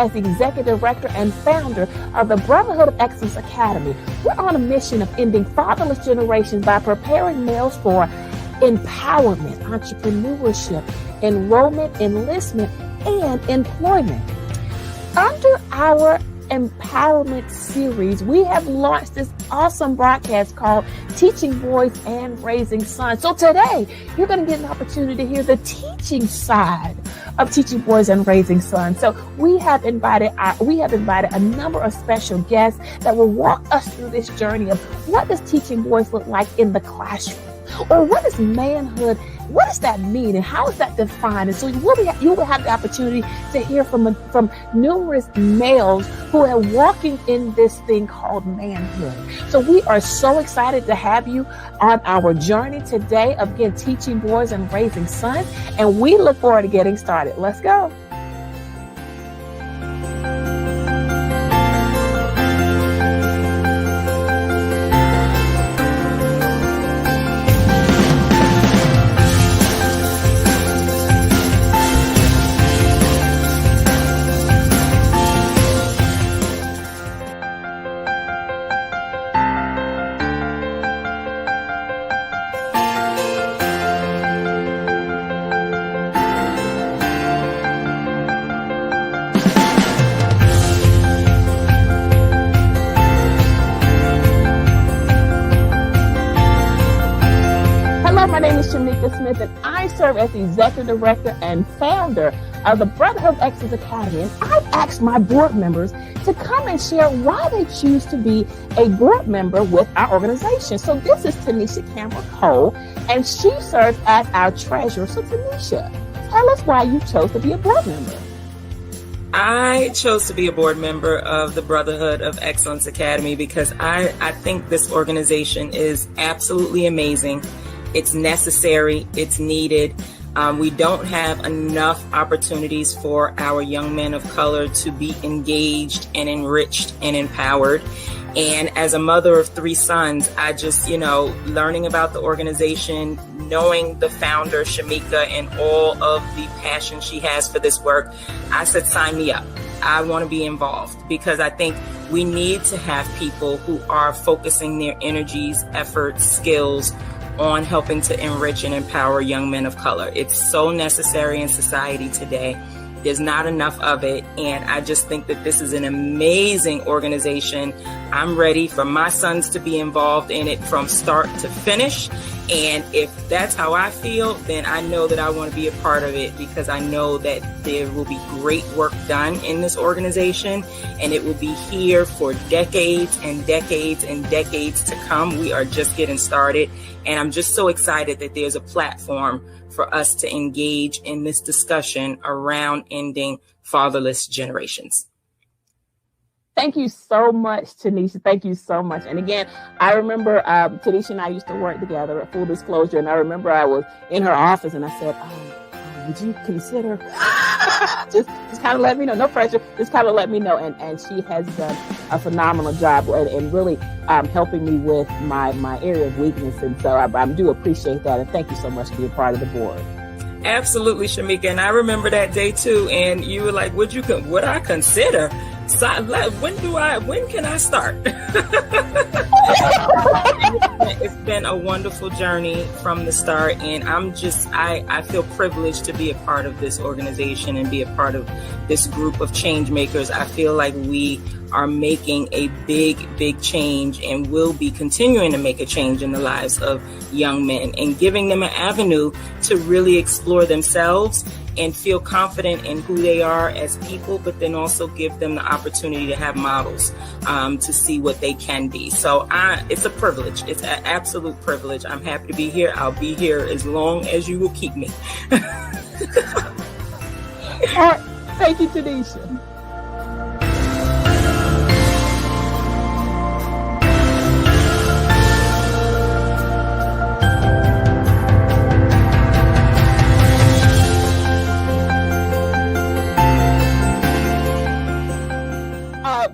as the Executive Director and founder of the Brotherhood of Excellence Academy. We're on a mission of ending fatherless generations by preparing males for empowerment, entrepreneurship, enrollment, enlistment, and employment. Under our empowerment series, we have launched this awesome broadcast called Teaching Boys and Raising Sons. So today, you're going to get an opportunity to hear the teaching side of Teaching Boys and Raising Sons. So we have invited a number of special guests that will walk us through this journey of what does teaching boys look like in the classroom, or what is manhood. What does that mean and how is that defined? And so you will have the opportunity to hear from numerous males who are walking in this thing called manhood. So we are so excited to have you on our journey today of, again, teaching boys and raising sons. And we look forward to getting started. Let's go. My name is Shamika Smith, and I serve as the Executive Director and founder of the Brotherhood of Excellence Academy. And I've asked my board members to come and share why they choose to be a board member with our organization. So this is Tanisha Campbell Cole, and she serves as our treasurer. So Tanisha, tell us why you chose to be a board member. I chose to be a board member of the Brotherhood of Excellence Academy because I think this organization is absolutely amazing. It's necessary. It's needed. We don't have enough opportunities for our young men of color to be engaged and enriched and empowered. And as a mother of 3 sons, I just, learning about the organization, knowing the founder, Shamika, and all of the passion she has for this work, I said, sign me up. I want to be involved because I think we need to have people who are focusing their energies, efforts, skills on helping to enrich and empower young men of color. It's so necessary in society today. There's not enough of it. And I just think that this is an amazing organization. I'm ready for my sons to be involved in it from start to finish. And if that's how I feel, then I know that I want to be a part of it because I know that there will be great work done in this organization and it will be here for decades and decades and decades to come. We are just getting started. And I'm just so excited that there's a platform for us to engage in this discussion around ending fatherless generations. Thank you so much, Tanisha. Thank you so much. And again, I remember Tanisha and I used to work together at Full Disclosure. And I remember I was in her office and I said, would you consider just kind of let me know, no pressure, just kind of let me know. And she has done a phenomenal job and really helping me with my area of weakness. And so I do appreciate that. And thank you so much for being part of the board. Absolutely, Shamika. And I remember that day too. And you were like, would I consider? So when can I start? It's been a wonderful journey from the start. And I feel privileged to be a part of this organization and be a part of this group of change makers. I feel like we are making a big change and will be continuing to make a change in the lives of young men and giving them an avenue to really explore themselves and feel confident in who they are as people, but then also give them the opportunity to have models to see what they can be. So it's a privilege. It's an absolute privilege. I'm happy to be here. I'll be here as long as you will keep me. All right. Thank you, Tanisha.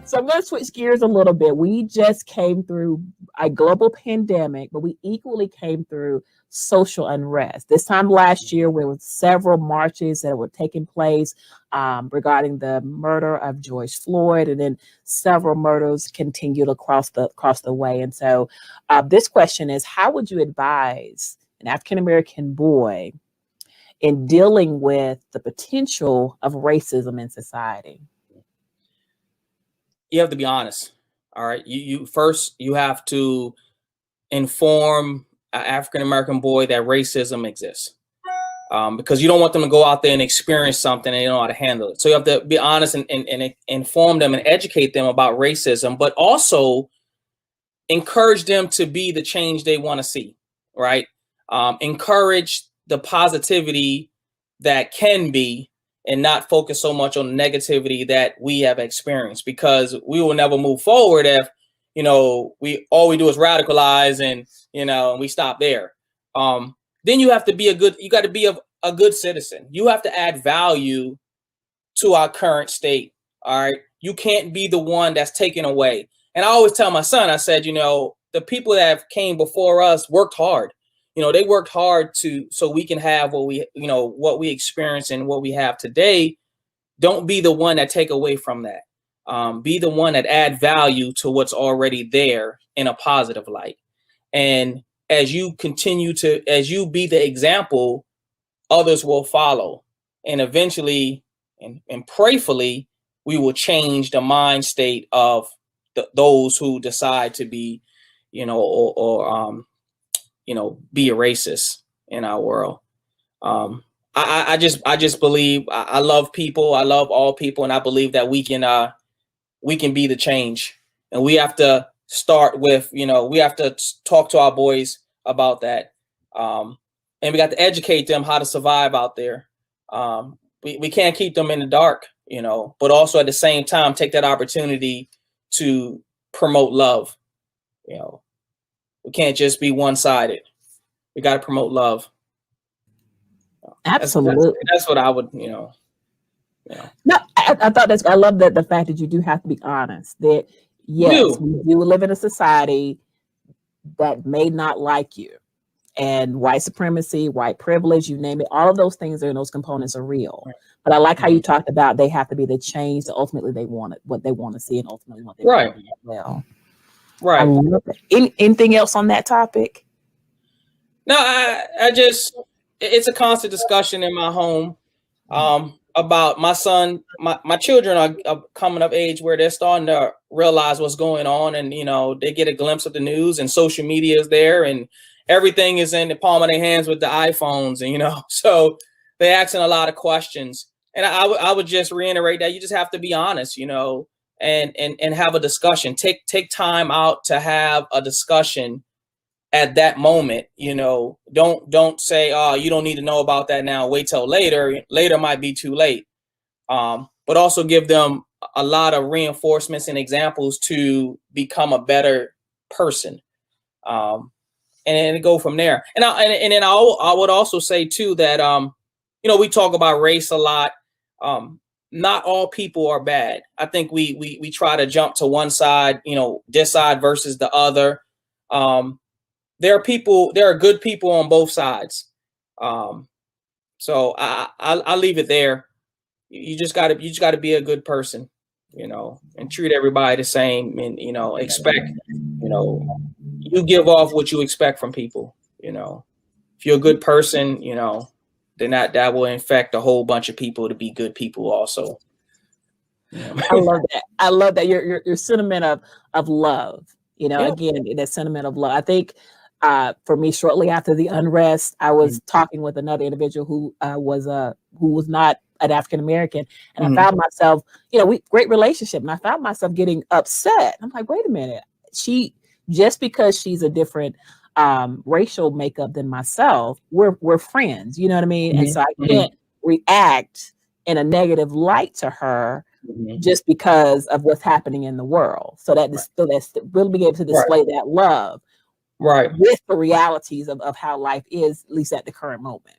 So I'm going to switch gears a little bit. We just came through a global pandemic, but we equally came through social unrest. This time last year, there were several marches that were taking place regarding the murder of George Floyd, and then several murders continued across the way. And so, this question is: how would you advise an African American boy in dealing with the potential of racism in society? You have to be honest. All right. You first, you have to inform an African American boy that racism exists, because you don't want them to go out there and experience something and they don't know how to handle it. So you have to be honest and inform them and educate them about racism, but also encourage them to be the change they want to see. Right. Encourage the positivity that can be, and not focus so much on the negativity that we have experienced, because we will never move forward if, all we do is radicalize and, we stop there. Then you have to be you got to be a good citizen. You have to add value to our current state. All right. You can't be the one that's taken away. And I always tell my son, I said, the people that came before us worked hard. They worked hard so we can have what we experience and what we have today. Don't be the one that take away from that. Be the one that add value to what's already there in a positive light. And as you as you be the example, others will follow. And eventually and prayerfully, we will change the mind state of those who decide to be, be a racist in our world. I just believe I love people. I love all people. And I believe that we can be the change, and we have to start with, we have to talk to our boys about that. And we got to educate them how to survive out there. We can't keep them in the dark, but also at the same time, take that opportunity to promote love. We can't just be one-sided. We got to promote love. Absolutely. That's what I would, No, I thought I love that the fact that you do have to be honest, that yes, we do live in a society that may not like you, and white supremacy, white privilege, you name it, all of those things and those components are real. Right. But I like how you talked about they have to be the change that ultimately they want it, what they want to see, and ultimately what they want to do as well. Right. Anything else on that topic? No, I just, it's a constant discussion in my home about my son. My children are coming of age where they're starting to realize what's going on, and they get a glimpse of the news, and social media is there, and everything is in the palm of their hands with the iPhones, and so they're asking a lot of questions. And I would just reiterate that you just have to be honest, and have a discussion. Take time out to have a discussion at that moment. Don't say, oh, you don't need to know about that now, wait till later. Later might be too late. But also give them a lot of reinforcements and examples to become a better person. And go from there. And then I would also say too that we talk about race a lot. Not all people are bad. I think we try to jump to one side, this side versus the other. There are good people on both sides. So I'll leave it there. You just gotta be a good person, and treat everybody the same, and expect, you give off what you expect from people. If you're a good person, then that will infect a whole bunch of people to be good people also. I love that. I love that your sentiment of love. Again, that sentiment of love. I think for me, shortly after the unrest, I was talking with another individual who was not an African American, and I found myself, great relationship, and I found myself getting upset. I'm like, wait a minute, just because she's a different racial makeup than myself, we're friends, you know what I mean? And so I can't react in a negative light to her just because of what's happening in the world. So that's really being able to display that love with the realities of how life is, at least at the current moment.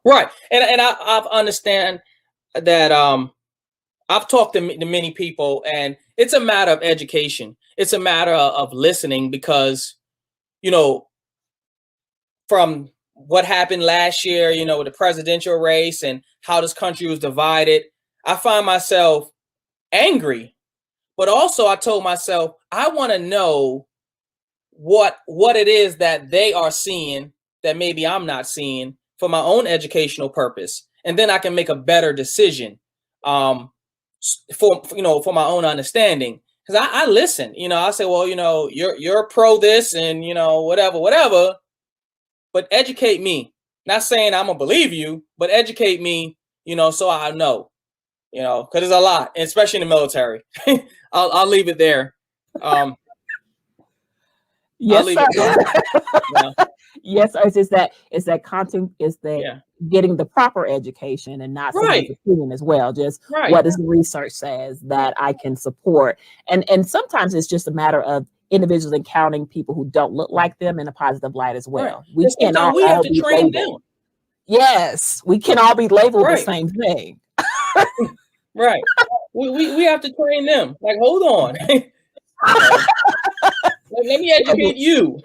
Right. And I understand that I've talked to many people, and it's a matter of education. it's a matter of listening because, you know, from what happened last year, you know, with the presidential race and how this country was divided, I find myself angry. But also I told myself, I want to know what it is that they are seeing that maybe I'm not seeing for my own educational purpose. And then I can make a better decision for my own understanding. Because I listen, you know, I say, well, you know, you're pro this and, you know, whatever. But educate me. Not saying I'm gonna believe you, but educate me, you know, so I know, you know, because there's a lot, especially in the military. I'll leave it there. Yes, sir. Yeah. Yes, sir. It's that content, getting the proper education and not someone's opinion as well. Just what does the research says that I can support. And sometimes it's just a matter of individuals encountering people who don't look like them in a positive light as well. We have to train them. Yes, we can all be labeled the same thing. Right. We have to train them. Like, hold on. Let me educate you.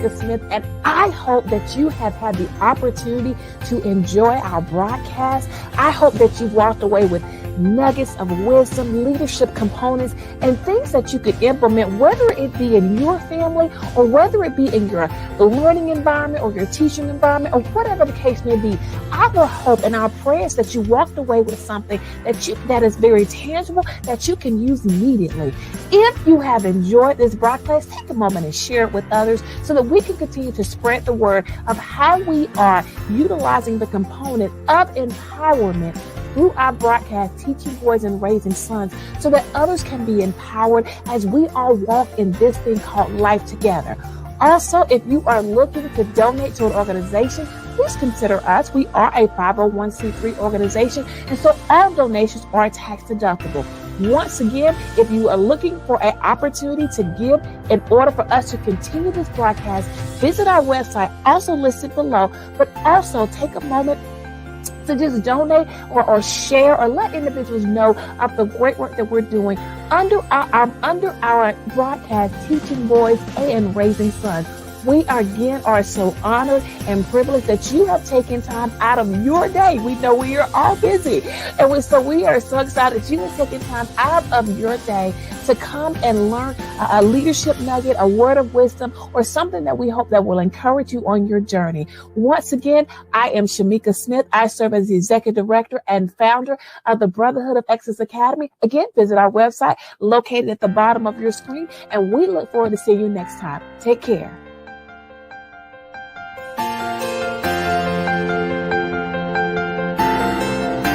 Smith, and I hope that you have had the opportunity to enjoy our broadcast. I hope that you walked away with nuggets of wisdom, leadership components, and things that you could implement, whether it be in your family or whether it be in your learning environment or your teaching environment or whatever the case may be. Our hope and our prayer is that you walked away with something that is very tangible that you can use immediately. If you have enjoyed this broadcast, take a moment and share it with others so that we can continue to spread the word of how we are utilizing the component of empowerment through our broadcast, Teaching Boys and Raising Sons, so that others can be empowered as we all walk in this thing called life together. Also, if you are looking to donate to an organization, please consider us. We are a 501c3 organization, and so all donations are tax deductible. Once again, if you are looking for an opportunity to give in order for us to continue this broadcast, visit our website, also listed below, but also take a moment to just donate or share or let individuals know of the great work that we're doing under our broadcast, Teaching Boys and Raising Sons. We are so honored and privileged that you have taken time out of your day. We know we are all busy. And we are so excited that you have taken time out of your day to come and learn a leadership nugget, a word of wisdom, or something that we hope that will encourage you on your journey. Once again, I am Shamika Smith. I serve as the Executive Director and founder of the Brotherhood of Excellence Academy. Again, visit our website located at the bottom of your screen, and we look forward to seeing you next time. Take care.